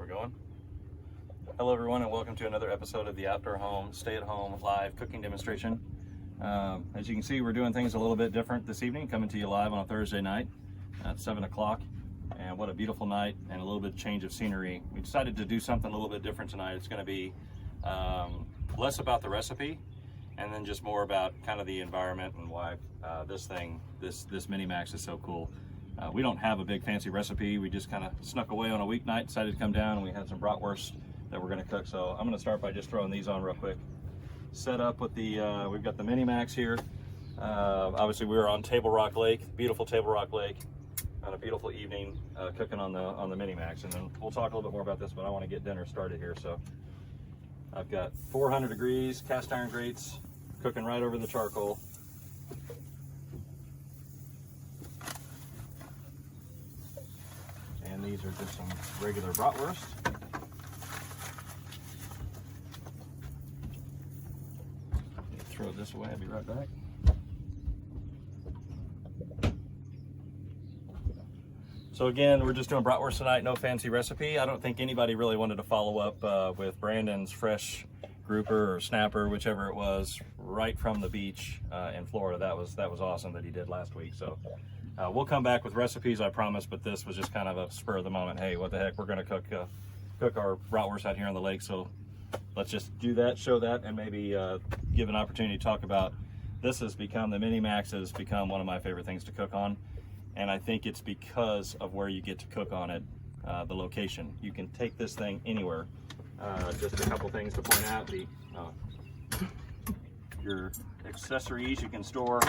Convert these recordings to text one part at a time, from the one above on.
We're going. Hello everyone, and welcome to another episode of the Outdoor Home Stay-at-Home Live Cooking Demonstration. As you can see, we're doing things a little bit different this evening, coming to you live on a Thursday night at 7 o'clock. And what a beautiful night and a little bit of change of scenery. We decided to do something a little bit different tonight. It's going to be less about the recipe and then just more about kind of the environment and why this MiniMax is so cool. We don't have a big fancy recipe. We just kind of snuck away on a weeknight, decided to come down, and we had some bratwurst that we're going to cook. So I'm going to start by just throwing these on real quick. Set up with the, we've got the MiniMax here. Obviously we were on Table Rock Lake, beautiful Table Rock Lake, on a beautiful evening cooking on the MiniMax. And then we'll talk a little bit more about this, but I want to get dinner started here. So I've got 400 degrees cast iron grates cooking right over the charcoal. And these are just some regular bratwurst. Throw this away, I'll be right back. So again, we're just doing bratwurst tonight, no fancy recipe. I don't think anybody really wanted to follow up with Brandon's fresh grouper or snapper, whichever it was, right from the beach in Florida. That was awesome that he did last week. So we'll come back with recipes, I promise, but this was just kind of a spur of the moment. Hey, what the heck, we're gonna cook our bratwurst out here on the lake, so let's just do that, show that, and maybe give an opportunity to talk about this. The MiniMax has become one of my favorite things to cook on. And I think it's because of where you get to cook on it, the location. You can take this thing anywhere. Just a couple things to point out. Your accessories, you can store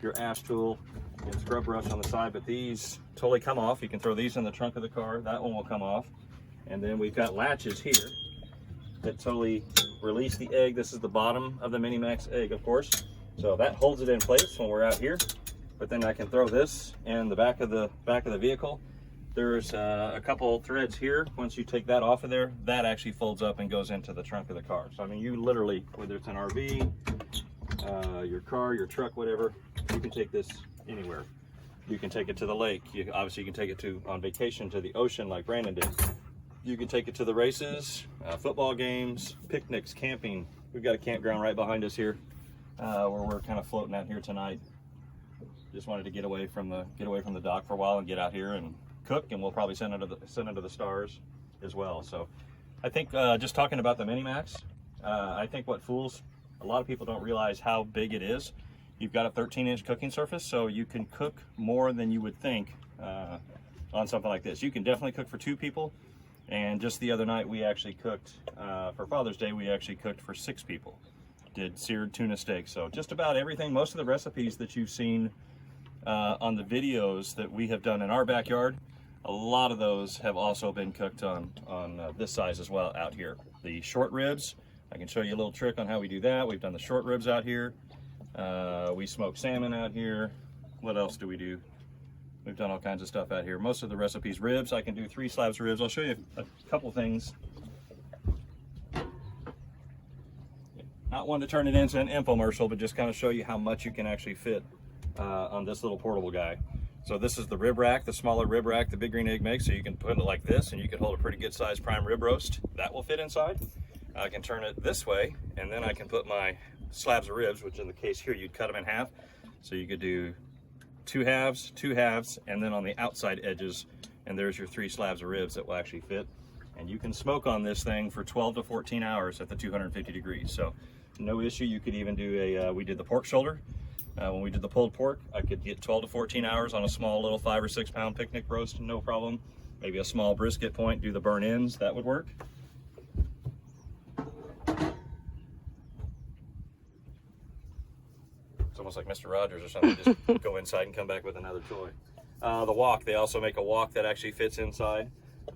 your ash tool and scrub brush on the side, but these totally come off. You can throw these in the trunk of the car. That one will come off. And then we've got latches here that totally release the egg. This is the bottom of the MiniMax egg, of course. So that holds it in place when we're out here. But then I can throw this in the back of the vehicle. There's a couple threads here. Once you take that off of there, that actually folds up and goes into the trunk of the car. So I mean, you literally, whether it's an RV, your car, your truck, whatever, you can take this anywhere. You can take it to the lake. Obviously, you can take it on vacation to the ocean like Brandon did. You can take it to the races, football games, picnics, camping. We've got a campground right behind us here where we're kind of floating out here tonight. Just wanted to get away from the dock for a while and get out here and cook, and we'll probably send under the stars as well. So I think just talking about the MiniMax, I think what fools a lot of people don't realize how big it is. You've got a 13-inch cooking surface, so you can cook more than you would think on something like this. You can definitely cook for 2 people. And just the other night we actually cooked for Father's Day. We actually cooked for 6 people. Did seared tuna steak. So just about everything, most of the recipes that you've seen on the videos that we have done in our backyard, a lot of those have also been cooked on this size as well out here. The short ribs, I can show you a little trick on how we do that. We've done the short ribs out here. We smoke salmon out here. What else do we do? We've done all kinds of stuff out here. Most of the recipes, ribs, I can do 3 slabs of ribs. I'll show you a couple things. Not one to turn it into an infomercial, but just kind of show you how much you can actually fit on this little portable guy. So this is the rib rack, the smaller rib rack the Big Green Egg makes. So you can put it like this and you can hold a pretty good sized prime rib roast. That will fit inside. I can turn it this way and then I can put my slabs of ribs, which in the case here, you'd cut them in half. So you could do 2 halves, 2 halves, and then on the outside edges, and there's your 3 slabs of ribs that will actually fit. And you can smoke on this thing for 12 to 14 hours at the 250 degrees. So no issue. You could even do we did the pork shoulder. When we did the pulled pork, I could get 12 to 14 hours on a small little 5 or 6 pound picnic roast, no problem. Maybe a small brisket point, do the burn ends, that would work. It's almost like Mr. Rogers or something, just go inside and come back with another toy. The wok, they also make a wok that actually fits inside.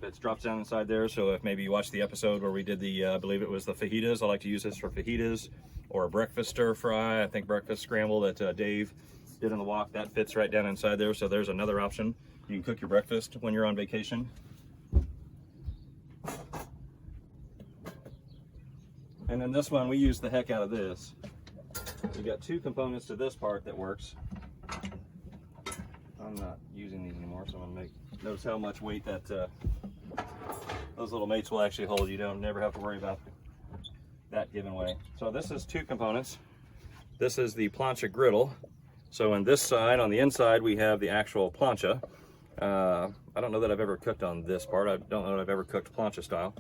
It drops down inside there, so if maybe you watched the episode where we did the, I believe it was the fajitas, I like to use this for fajitas, or a breakfast stir fry, I think breakfast scramble that Dave did in the wok, that fits right down inside there, so there's another option. You can cook your breakfast when you're on vacation. And then this one, we use the heck out of this. We got 2 components to this part that works. I'm not using these anymore, so I'm gonna notice how much weight that Those little mates will actually hold. You don't never have to worry about that giving way. So this is two components. This is the Plancha Griddle. So on this side, on the inside, we have the actual plancha. I don't know that I've ever cooked on this part. I don't know that I've ever cooked plancha style.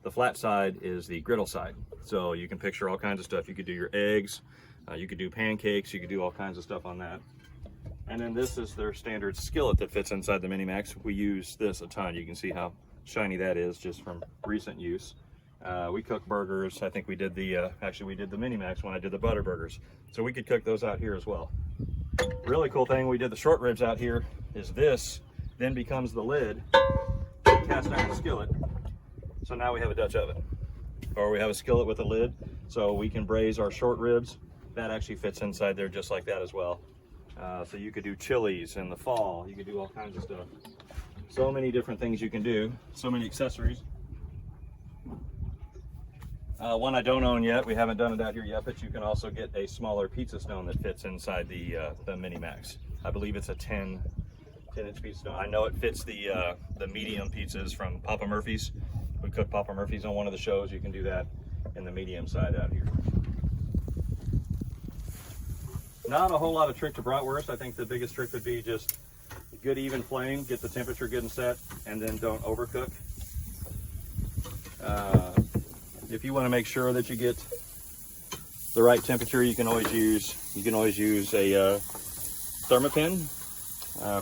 The flat side is the griddle side. So you can picture all kinds of stuff. You could do your eggs, you could do pancakes, you could do all kinds of stuff on that. And then this is their standard skillet that fits inside the MiniMax. We use this a ton. You can see how shiny that is just from recent use. We cook burgers. I think we did the, actually we did the MiniMax when I did the butter burgers. So we could cook those out here as well. Really cool thing, we did the short ribs out here, is this then becomes the lid, cast iron skillet. So now we have a Dutch oven, or we have a skillet with a lid, so we can braise our short ribs. That actually fits inside there just like that as well. So you could do chilies in the fall, you could do all kinds of stuff. So many different things you can do, so many accessories. One I don't own yet, we haven't done it out here yet, but you can also get a smaller pizza stone that fits inside the MiniMax. I believe it's a 10-inch pizza stone. I know it fits the medium pizzas from Papa Murphy's. We cooked Papa Murphy's on one of the shows. You can do that in the medium side out here. Not a whole lot of trick to bratwurst. I think the biggest trick would be just good even flame, get the temperature good and set, and then don't overcook. If you want to make sure that you get the right temperature, you can always use a Thermopin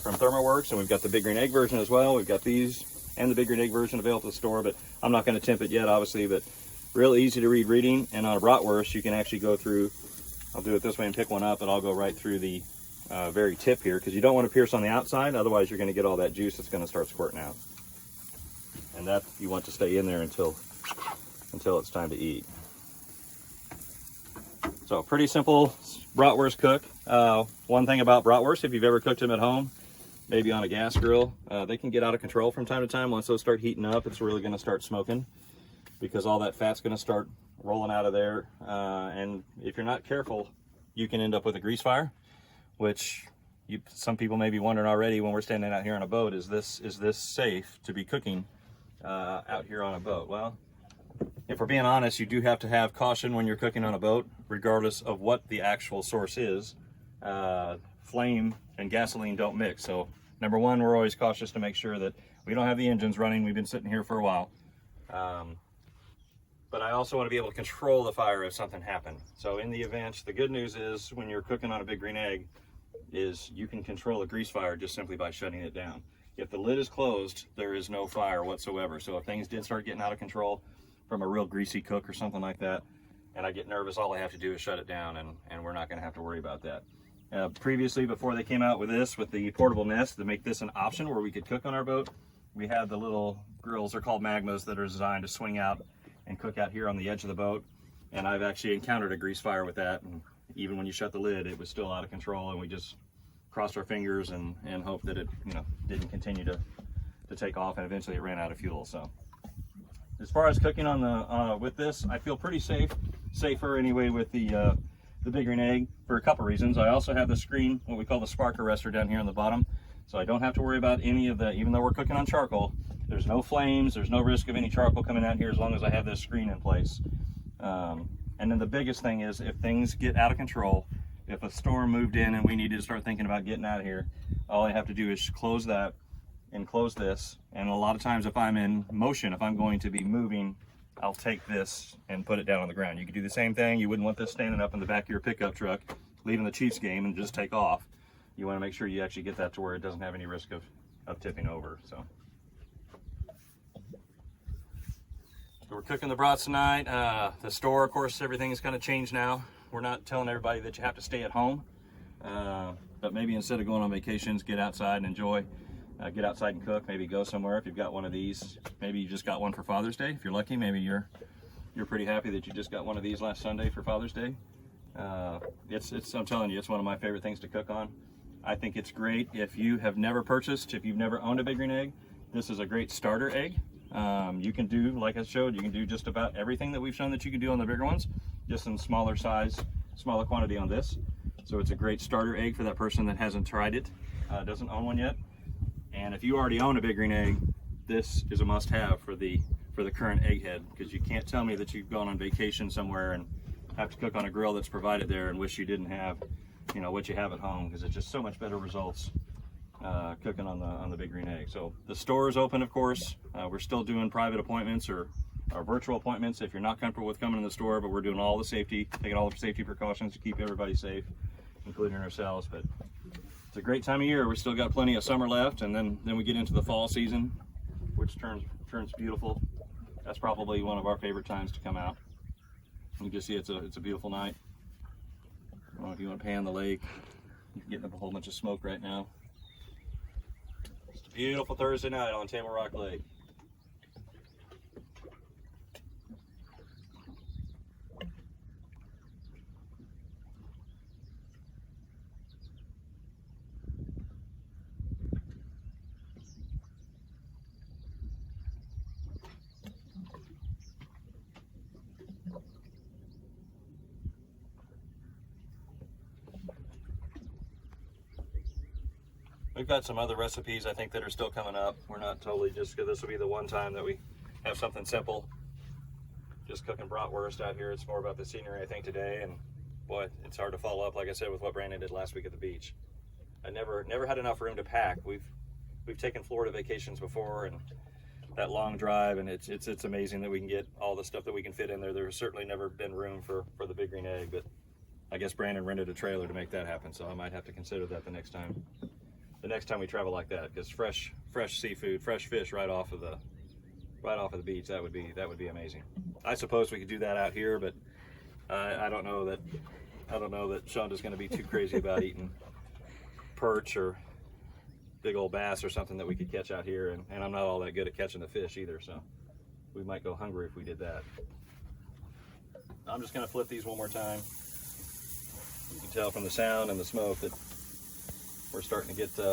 from ThermoWorks, and we've got the Big Green Egg version as well. We've got these and the Big Green Egg version available at the store, but I'm not going to temp it yet, obviously. But real easy to read reading, and on a bratwurst, you can actually go through. I'll do it this way and pick one up, and I'll go right through the very tip here, because you don't want to pierce on the outside, otherwise you're going to get all that juice that's going to start squirting out, and that you want to stay in there until it's time to eat. So pretty simple bratwurst cook. One thing about bratwurst, if you've ever cooked them at home, maybe on a gas grill, they can get out of control from time to time. Once those start heating up, it's really going to start smoking, because all that fat's going to start rolling out of there. And if you're not careful, you can end up with a grease fire, which some people may be wondering already when we're standing out here on a boat, is this safe to be cooking out here on a boat? Well, if we're being honest, you do have to have caution when you're cooking on a boat, regardless of what the actual source is. Flame and gasoline don't mix. So number one, we're always cautious to make sure that we don't have the engines running. We've been sitting here for a while. But I also want to be able to control the fire if something happened. So in the event, the good news is when you're cooking on a Big Green Egg, is you can control a grease fire just simply by shutting it down. If the lid is closed, there is no fire whatsoever. So if things did start getting out of control from a real greasy cook or something like that, and I get nervous, all I have to do is shut it down, and we're not going to have to worry about that. Previously, before they came out with this, with the portable nest, to make this an option where we could cook on our boat, we had the little grills, they're called magmas, that are designed to swing out and cook out here on the edge of the boat. And I've actually encountered a grease fire with that, and even when you shut the lid, it was still out of control, and we just crossed our fingers and hoped that it didn't continue to take off, and eventually it ran out of fuel. So as far as cooking on the with this, I feel pretty safer anyway with the Big Green Egg, for a couple reasons. I also have the screen, what we call the spark arrestor, down here on the bottom, so I don't have to worry about any of the, even though we're cooking on charcoal, there's no flames, there's no risk of any charcoal coming out here as long as I have this screen in place. And then the biggest thing is, if things get out of control, if a storm moved in and we needed to start thinking about getting out of here, all I have to do is close that and close this. And a lot of times if I'm in motion, if I'm going to be moving, I'll take this and put it down on the ground. You could do the same thing. You wouldn't want this standing up in the back of your pickup truck, leaving the Chiefs game and just take off. You want to make sure you actually get that to where it doesn't have any risk of tipping over. So we're cooking the brats tonight. The store, of course, everything is kind of changed now. We're not telling everybody that you have to stay at home, but maybe instead of going on vacations, get outside and enjoy. Get outside and cook. Maybe go somewhere. If you've got one of these, maybe you just got one for Father's Day. If you're lucky, maybe you're pretty happy that you just got one of these last Sunday for Father's Day. I'm telling you, it's one of my favorite things to cook on. I think it's great if you have never purchased, if you've never owned a Big Green Egg. This is a great starter egg. You can do, like I showed, you can do just about everything that we've shown that you can do on the bigger ones, just in smaller size, smaller quantity on this. So it's a great starter egg for that person that hasn't tried it, doesn't own one yet. And if you already own a Big Green Egg, this is a must-have for the current egghead, because you can't tell me that you've gone on vacation somewhere and have to cook on a grill that's provided there and wish you didn't have, you know, what you have at home, because it's just so much better results cooking on the Big Green Egg. So the store is open, of course. We're still doing private appointments or virtual appointments if you're not comfortable with coming in the store, but we're doing all the safety, taking all the safety precautions to keep everybody safe, including ourselves. But it's a great time of year. We still got plenty of summer left, and then we get into the fall season, which turns beautiful. That's probably one of our favorite times to come out. You can see it's a beautiful night. I don't know if you want to pan the lake. You're getting up a whole bunch of smoke right now. It's a beautiful Thursday night on Table Rock Lake. We've got some other recipes, I think, that are still coming up. We're not totally just, this will be the one time that we have something simple. Just cooking bratwurst out here. It's more about the scenery, I think, today. And boy, it's hard to follow up, like I said, with what Brandon did last week at the beach. I never had enough room to pack. We've taken Florida vacations before, and that long drive, and it's amazing that we can get all the stuff that we can fit in there. There's certainly never been room for the Big Green Egg, but I guess Brandon rented a trailer to make that happen, so I might have to consider that the next time. The next time we travel like that, because fresh seafood, fresh fish right off of the beach, that would be amazing. I suppose we could do that out here, but I don't know that Shonda's going to be too crazy about eating perch or big old bass or something that we could catch out here, and I'm not all that good at catching the fish either, so we might go hungry if we did that. I'm just going to flip these one more time. You can tell from the sound and the smoke that we're starting to get, you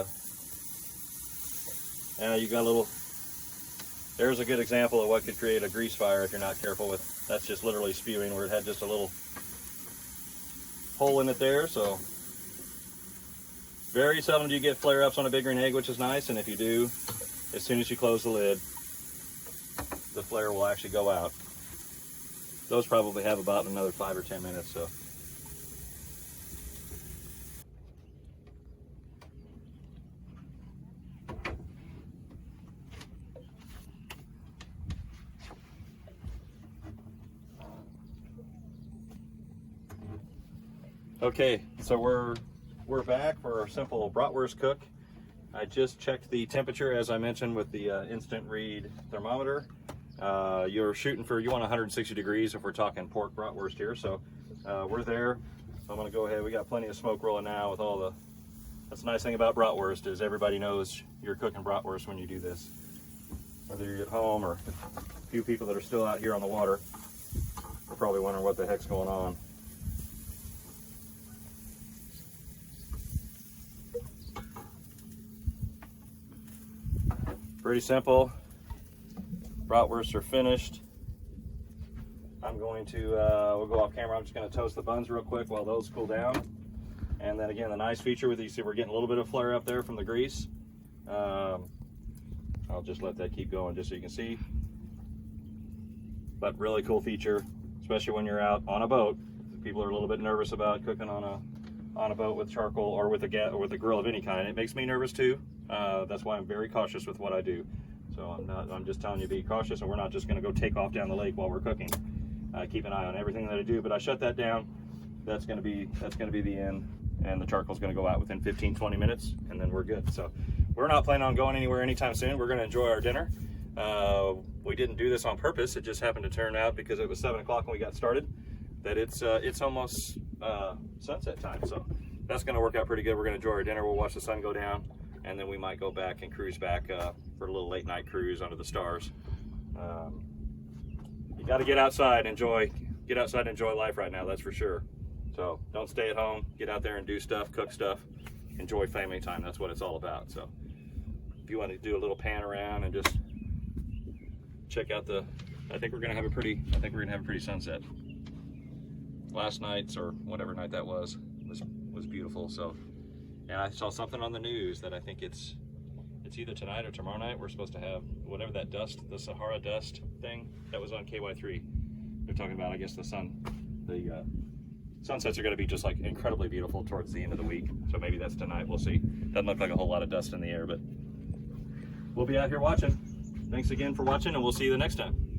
got a little, there's a good example of what could create a grease fire if you're not careful with, that's just literally spewing where it had just a little hole in it there. So very seldom do you get flare-ups on a Big Green Egg, which is nice, and if you do, as soon as you close the lid, the flare will actually go out. Those probably have about another 5 or 10 minutes, so. Okay, so we're back for our simple Bratwurst Cook. I just checked the temperature, as I mentioned, with the instant read thermometer. You're shooting for, you want 160 degrees if we're talking pork bratwurst here, so we're there. I'm gonna go ahead, we got plenty of smoke rolling now with all the, that's the nice thing about bratwurst is everybody knows you're cooking bratwurst when you do this. Whether you're at home or a few people that are still out here on the water are probably wondering what the heck's going on. Pretty simple. Bratwursts are finished. I'm going to, we'll go off camera. I'm just going to toast the buns real quick while those cool down. And then again, the nice feature with these, see we're getting a little bit of flare up there from the grease. I'll just let that keep going just so you can see. But really cool feature, especially when you're out on a boat. People are a little bit nervous about cooking on a boat with charcoal or with a grill of any kind. It makes me nervous too. That's why I'm very cautious with what I do. So I'm just telling you, be cautious, and we're not just going to go take off down the lake while we're cooking. Keep an eye on everything that I do, but I shut that down. That's going to be the end, and the charcoal's going to go out within 15-20 minutes, and then we're good. So we're not planning on going anywhere anytime soon. We're going to enjoy our dinner. We didn't do this on purpose. It just happened to turn out, because it was 7 o'clock when we got started, that it's almost sunset time. So that's going to work out pretty good. We're going to enjoy our dinner. We'll watch the sun go down, and then we might go back and cruise back for a little late night cruise under the stars. You got to get outside, enjoy life right now, that's for sure. So don't stay at home, get out there and do stuff, cook stuff, enjoy family time. That's what it's all about. So if you want to do a little pan around and just check out I think we're gonna have a pretty sunset. Last night's, or whatever night that was beautiful. So, and I saw something on the news that I think it's it's either tonight or tomorrow night. We're supposed to have whatever that dust, the Sahara dust thing that was on KY3. They're talking about, I guess, the sunsets are going to be just like incredibly beautiful towards the end of the week. So maybe that's tonight. We'll see. Doesn't look like a whole lot of dust in the air, but we'll be out here watching. Thanks again for watching, and we'll see you the next time.